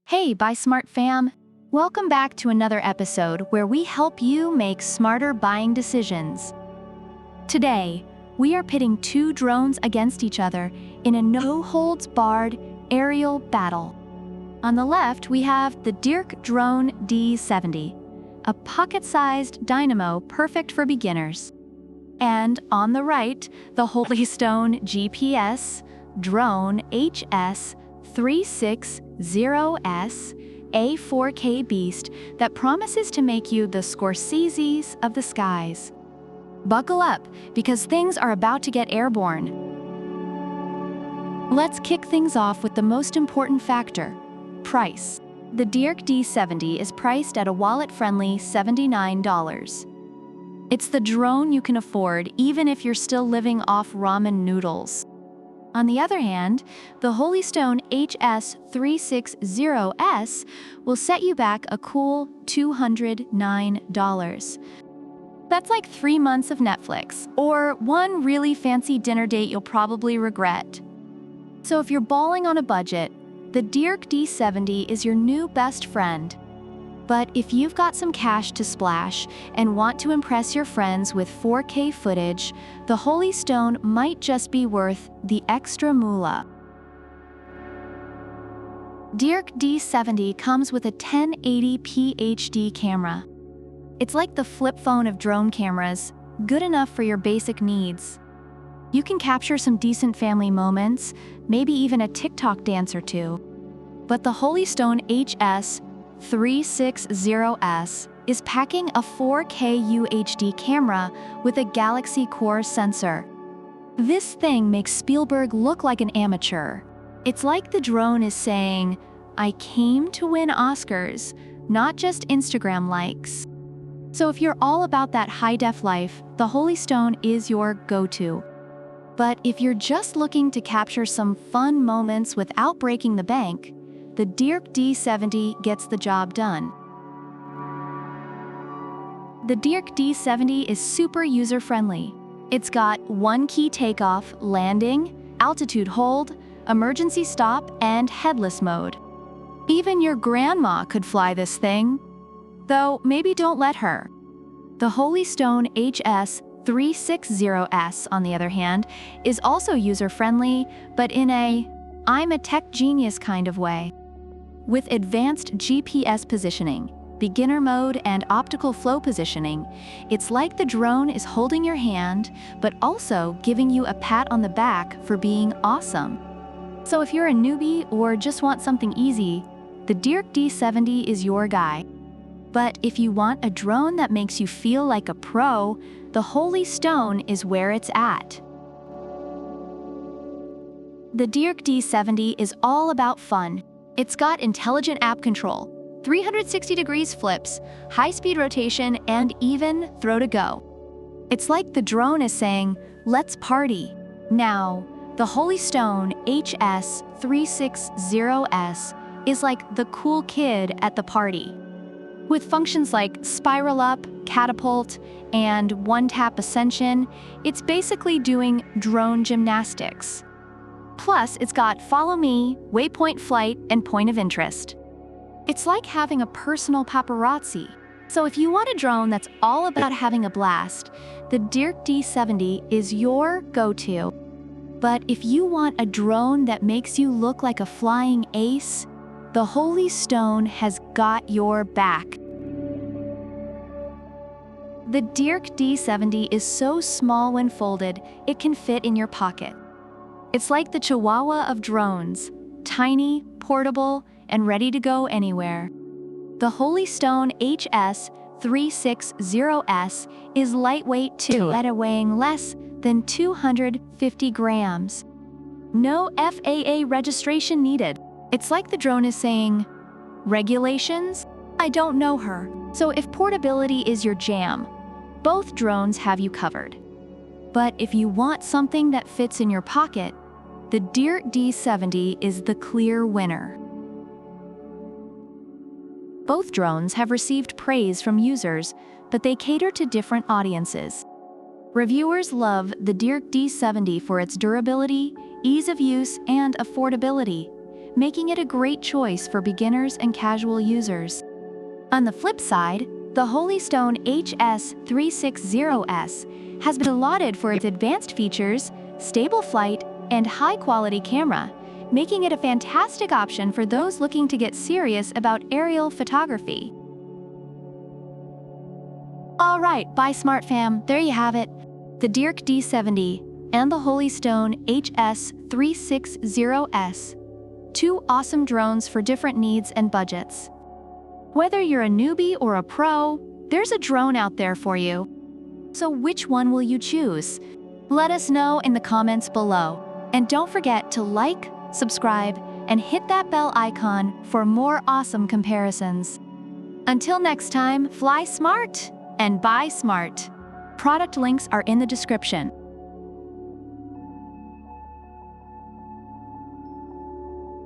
Hey, Buy Smart fam! Welcome back to another episode where we help you make smarter buying decisions. Today, we are pitting two drones against each other in a no-holds-barred aerial battle. On the left, we have the DEERC Drone D70, a pocket-sized dynamo perfect for beginners. And on the right, the Holy Stone GPS Drone HS360S, a 4K beast that promises to make you the Scorseses of the skies. Buckle up, because things are about to get airborne. Let's kick things off with the most important factor: price. The DEERC D70 is priced at a wallet-friendly $79. It's the drone you can afford even if you're still living off ramen noodles. On the other hand, the Holy Stone HS360S will set you back a cool $209. That's like 3 months of Netflix, or one really fancy dinner date you'll probably regret. So if you're balling on a budget, the DEERC D70 is your new best friend. But if you've got some cash to splash and want to impress your friends with 4K footage, the Holy Stone might just be worth the extra moolah. DEERC D70 comes with a 1080p HD camera. It's like the flip phone of drone cameras, good enough for your basic needs. You can capture some decent family moments, maybe even a TikTok dance or two. But the Holy Stone HS360S is packing a 4K UHD camera with a Galaxy Core sensor. This thing makes Spielberg look like an amateur. It's like the drone is saying, "I came to win Oscars, not just Instagram likes." So if you're all about that high-def life, the Holy Stone is your go-to. But if you're just looking to capture some fun moments without breaking the bank, the DEERC D70 gets the job done. The DEERC D70 is super user-friendly. It's got one-key takeoff, landing, altitude hold, emergency stop, and headless mode. Even your grandma could fly this thing. Though maybe don't let her. The Holy Stone HS360S, on the other hand, is also user-friendly, but in a "I'm a tech genius" kind of way. With advanced GPS positioning, beginner mode, and optical flow positioning, it's like the drone is holding your hand, but also giving you a pat on the back for being awesome. So if you're a newbie or just want something easy, the DEERC D70 is your guy. But if you want a drone that makes you feel like a pro, the Holy Stone is where it's at. The DEERC D70 is all about fun. It's got intelligent app control, 360 degrees flips, high-speed rotation, and even throw to go. It's like the drone is saying, "Let's party." Now, the Holy Stone HS360S is like the cool kid at the party. With functions like spiral up, catapult, and one-tap ascension, it's basically doing drone gymnastics. Plus, it's got follow me, waypoint flight, and point of interest. It's like having a personal paparazzi. So if you want a drone that's all about having a blast, the DEERC D70 is your go-to. But if you want a drone that makes you look like a flying ace, the Holy Stone has got your back. The DEERC D70 is so small when folded, it can fit in your pocket. It's like the Chihuahua of drones, tiny, portable, and ready to go anywhere. The Holy Stone HS360S is lightweight too, at weighing less than 250 grams. No FAA registration needed. It's like the drone is saying, "Regulations? I don't know her." So if portability is your jam, both drones have you covered. But if you want something that fits in your pocket, the DEERC D70 is the clear winner. Both drones have received praise from users, but they cater to different audiences. Reviewers love the DEERC D70 for its durability, ease of use, and affordability, making it a great choice for beginners and casual users. On the flip side, the Holystone HS360S has been lauded for its advanced features, stable flight, and high-quality camera, making it a fantastic option for those looking to get serious about aerial photography. Alright, bye smart fam, there you have it. The DEERC D70 and the Holystone HS360S. Two awesome drones for different needs and budgets. Whether you're a newbie or a pro, there's a drone out there for you. So which one will you choose? Let us know in the comments below. And don't forget to like, subscribe, and hit that bell icon for more awesome comparisons. Until next time, fly smart and buy smart. Product links are in the description.